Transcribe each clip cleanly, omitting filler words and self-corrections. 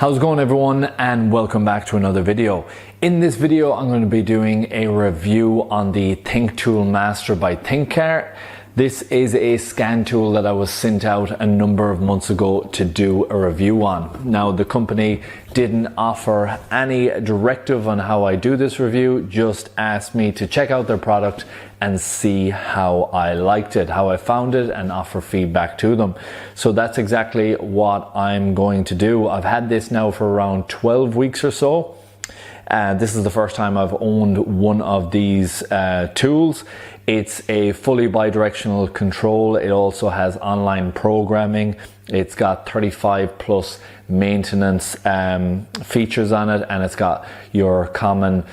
How's it going, everyone, and welcome back to another video. In this video I'm going to be doing a review on the THINKTOOL Master by THINKCAR. This is a scan tool that I was sent out a number of months ago to do a review on. Now, the company didn't offer any directive on how I do this review, just asked me to check out their product and see how I liked it, how I found it, and offer feedback to them. So that's exactly what I'm going to do. I've had this now for around 12 weeks or so. This is the first time I've owned one of these tools. It's a fully bidirectional control. It also has online programming. It's got 35 plus maintenance features on it, and it's got your common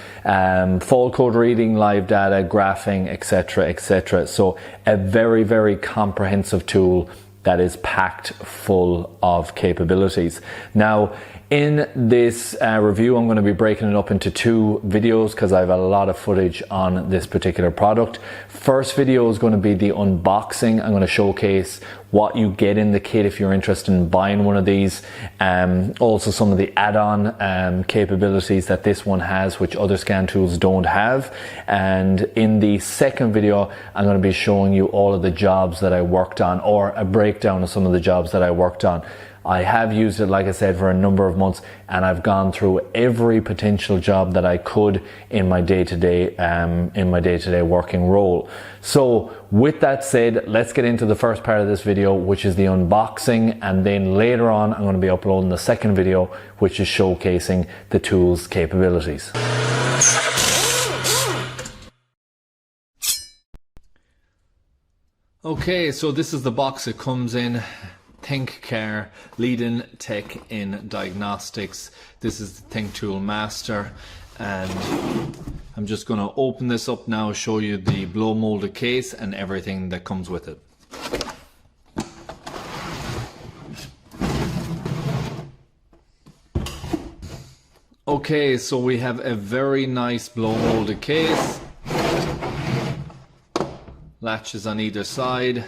fault code reading, live data, graphing, etc., etc. So a very, very comprehensive tool that is packed full of capabilities. Now, in this review, I'm going to be breaking it up into two videos because I have a lot of footage on this particular product. First video is going to be the unboxing. I'm going to showcase what you get in the kit if you're interested in buying one of these. Also some of the add-on capabilities that this one has, which other scan tools don't have. And in the second video, I'm going to be showing you all of the jobs that I worked on, or a breakdown of some of the jobs that I worked on. I have used it, like I said, for a number of months, and I've gone through every potential job that I could in my day-to-day working role. So with that said, let's get into the first part of this video, which is the unboxing, and then later on I'm going to be uploading the second video, which is showcasing the tool's capabilities. Okay, so this is the box it comes in. THINKCAR, leading tech in diagnostics. This is the THINKTOOL Master, and I'm just going to open this up now, show you the blow molded case and everything that comes with it. Okay, so we have a very nice blow molded case. Latches on either side.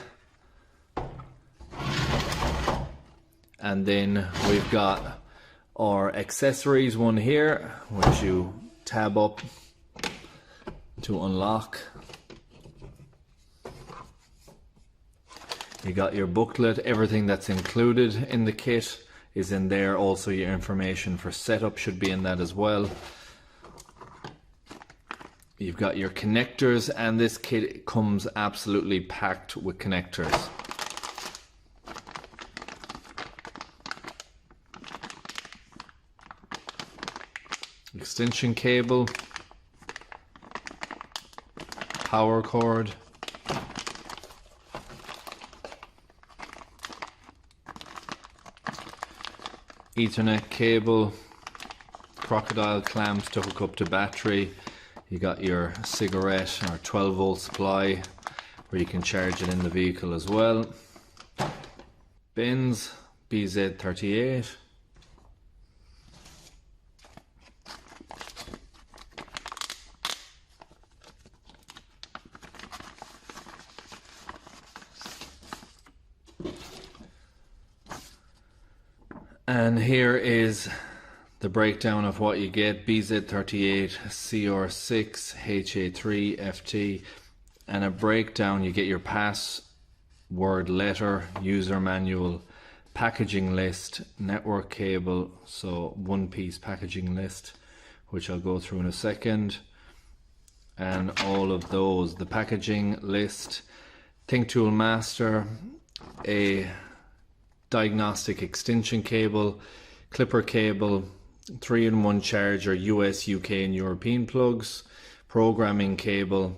And then we've got our accessories, one here, which you tab up to unlock. You got your booklet, everything that's included in the kit is in there. Also your information for setup should be in that as well. You've got your connectors, and this kit comes absolutely packed with connectors. Extension cable, power cord, Ethernet cable, crocodile clamps to hook up to battery. You got your cigarette or 12-volt supply where you can charge it in the vehicle as well. Bins, BZ38. And here is the breakdown of what you get: BZ38, CR6, HA3, FT, and a breakdown. You get your password letter, user manual, packaging list, network cable, so one-piece packaging list, which I'll go through in a second, and all of those. The packaging list, THINKTOOL Master, a diagnostic extension cable, clipper cable, 3-in-1 charger, US, UK and European plugs, programming cable,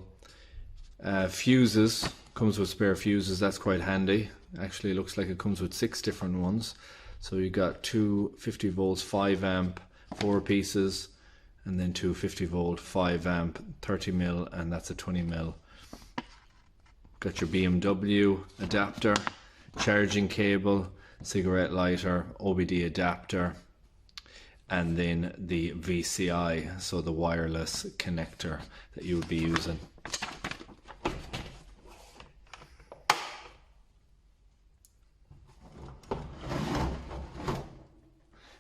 fuses, comes with spare fuses, that's quite handy. Actually, it looks like it comes with 6 different ones. So you got two 50 volts 5 amp 4 pieces, and then two 50 volt 5 amp 30 mil, and that's a 20 mil. Got your BMW adapter, charging cable, cigarette lighter, OBD adapter, and then the VCI, so the wireless connector that you would be using.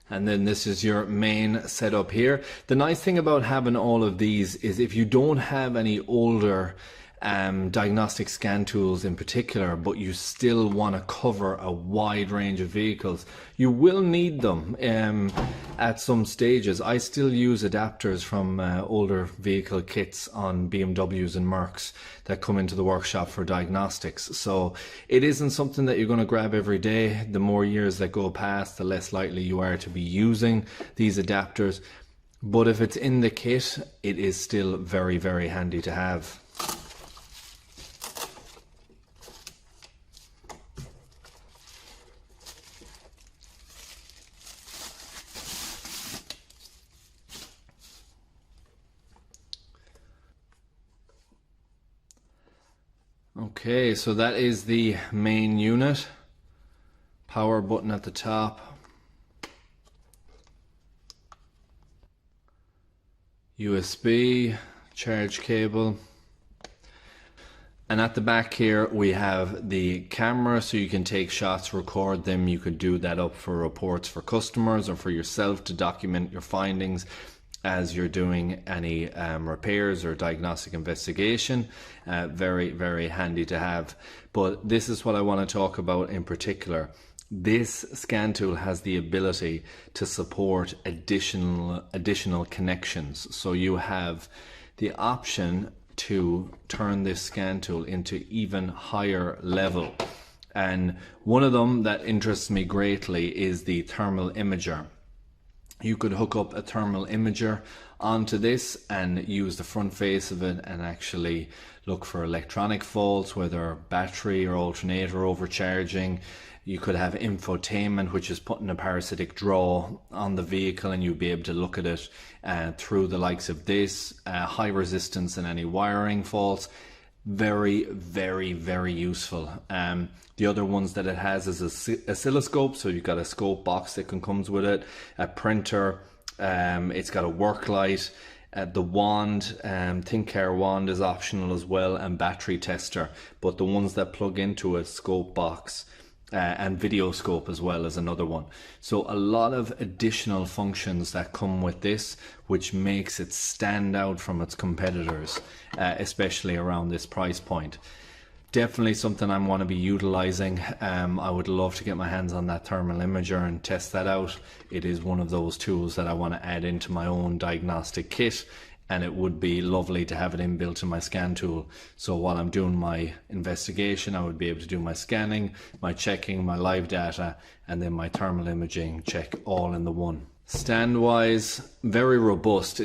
And then this is your main setup here. The nice thing about having all of these is if you don't have any older diagnostic scan tools in particular, but you still want to cover a wide range of vehicles, you will need them at some stages. I still use adapters from older vehicle kits on BMWs and Mercs that come into the workshop for diagnostics. So it isn't something that you're going to grab every day. The more years that go past, the less likely you are to be using these adapters. But if it's in the kit, it is still very, very handy to have. Okay, so that is the main unit. Power button at the top. USB, charge cable. And at the back here we have the camera, so you can take shots, record them. You could do that up for reports for customers or for yourself to document your findings as you're doing any repairs or diagnostic investigation. Very, very handy to have. But this is what I want to talk about in particular. This scan tool has the ability to support additional connections. So you have the option to turn this scan tool into even higher level. And one of them that interests me greatly is the thermal imager. You could hook up a thermal imager onto this and use the front face of it and actually look for electronic faults, whether battery or alternator overcharging. You could have infotainment, which is putting a parasitic draw on the vehicle, and you'll be able to look at it through the likes of this. High resistance and any wiring faults. Very, very, very useful. The other ones that it has is a oscilloscope, so you've got a scope box that comes with it, a printer, it's got a work light, the wand, THINKCAR wand is optional as well, and battery tester. But the ones that plug into a scope box and video scope as well as another one. So a lot of additional functions that come with this, which makes it stand out from its competitors, especially around this price point. Definitely something I want to be utilizing. I would love to get my hands on that thermal imager and test that out. It is one of those tools that I want to add into my own diagnostic kit, and it would be lovely to have it inbuilt in my scan tool. So while I'm doing my investigation, I would be able to do my scanning, my checking, my live data, and then my thermal imaging check all in the one. Stand wise, very robust.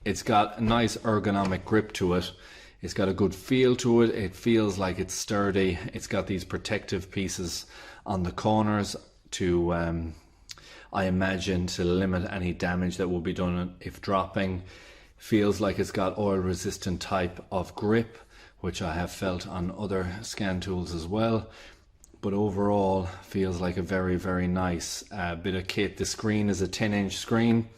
It's got a nice ergonomic grip to it. It's got a good feel to it. It feels like it's sturdy. It's got these protective pieces on the corners to, I imagine, to limit any damage that will be done if dropping. Feels like it's got oil resistant type of grip, which I have felt on other scan tools as well. But overall feels like a very, very nice bit of kit. The screen is a 10-inch screen,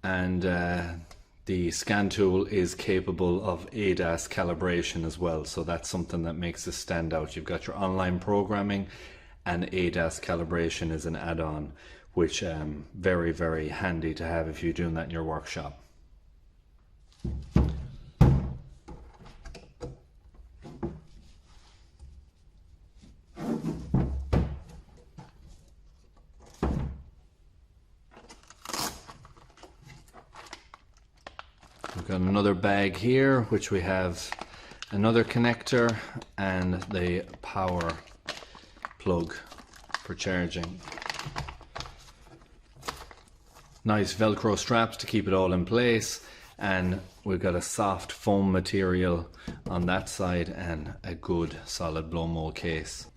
and the scan tool is capable of ADAS calibration as well. So that's something that makes this stand out. You've got your online programming, and ADAS calibration is an add-on, which very, very handy to have if you're doing that in your workshop. We've got another bag here, which we have another connector and the power plug for charging. Nice Velcro straps to keep it all in place, and we've got a soft foam material on that side and a good solid blow mold case.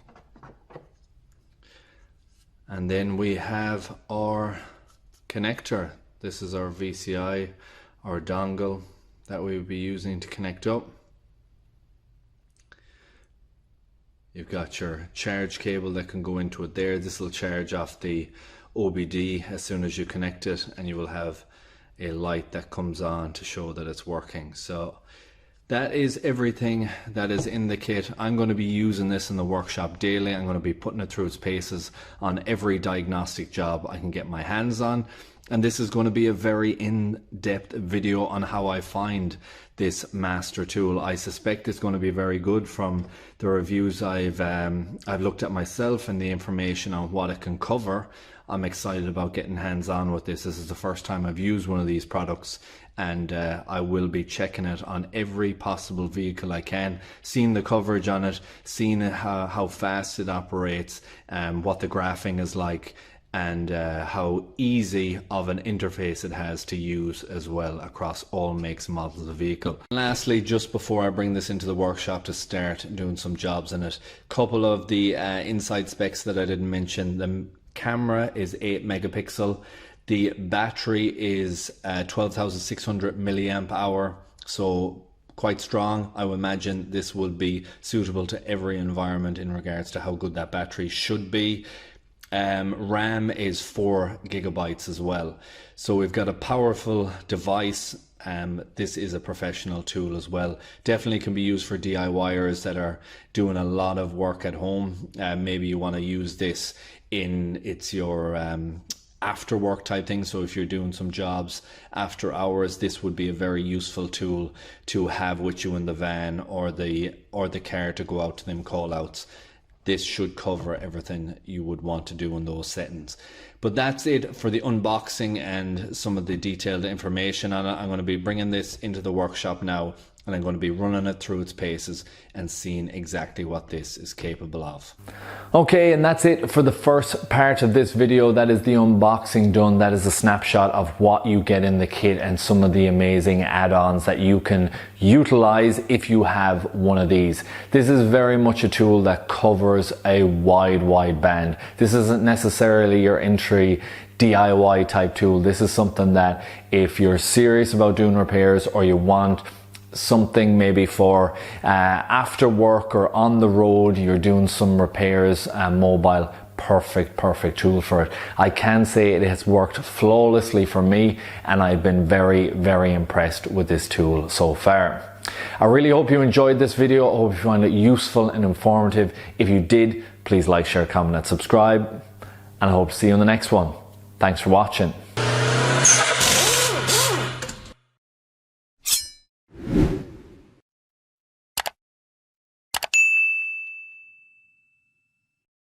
And then we have our connector. This is our VCI, our dongle that we would be using to connect up. You've got your charge cable that can go into it there. This will charge off the OBD as soon as you connect it, and you will have a light that comes on to show that it's working. So that is everything that is in the kit. I'm going to be using this in the workshop daily. I'm going to be putting it through its paces on every diagnostic job I can get my hands on. And this is going to be a very in-depth video on how I find this master tool. I suspect it's going to be very good from the reviews I've looked at myself and the information on what it can cover. I'm excited about getting hands-on with this. This is the first time I've used one of these products, and I will be checking it on every possible vehicle I can, seeing the coverage on it, seeing how fast it operates, what the graphing is like, and how easy of an interface it has to use as well across all makes and models of vehicle. Lastly, just before I bring this into the workshop to start doing some jobs in it, couple of the inside specs that I didn't mention. The camera is 8 megapixel. The battery is 12,600 milliamp hour, so quite strong. I would imagine this will be suitable to every environment in regards to how good that battery should be. RAM is 4 gigabytes as well. So we've got a powerful device. This is a professional tool as well. Definitely can be used for DIYers that are doing a lot of work at home. Maybe you want to use this in your after work type thing. So if you're doing some jobs after hours, this would be a very useful tool to have with you in the van or the car to go out to them call outs. This should cover everything you would want to do in those settings. But that's it for the unboxing and some of the detailed information on it. I'm going to be bringing this into the workshop now, and I'm going to be running it through its paces and seeing exactly what this is capable of. Okay, and that's it for the first part of this video. That is the unboxing done. That is a snapshot of what you get in the kit and some of the amazing add-ons that you can utilize if you have one of these. This is very much a tool that covers a wide band. This isn't necessarily your entry DIY type tool. This is something that if you're serious about doing repairs, or you want something maybe for after work or on the road, you're doing some repairs, mobile, perfect tool for it. I can say it has worked flawlessly for me, and I've been very impressed with this tool so far. I really hope you enjoyed this video. I hope you found it useful and informative. If you did, please like, share, comment and subscribe, and I hope to see you in the next one. Thanks for watching.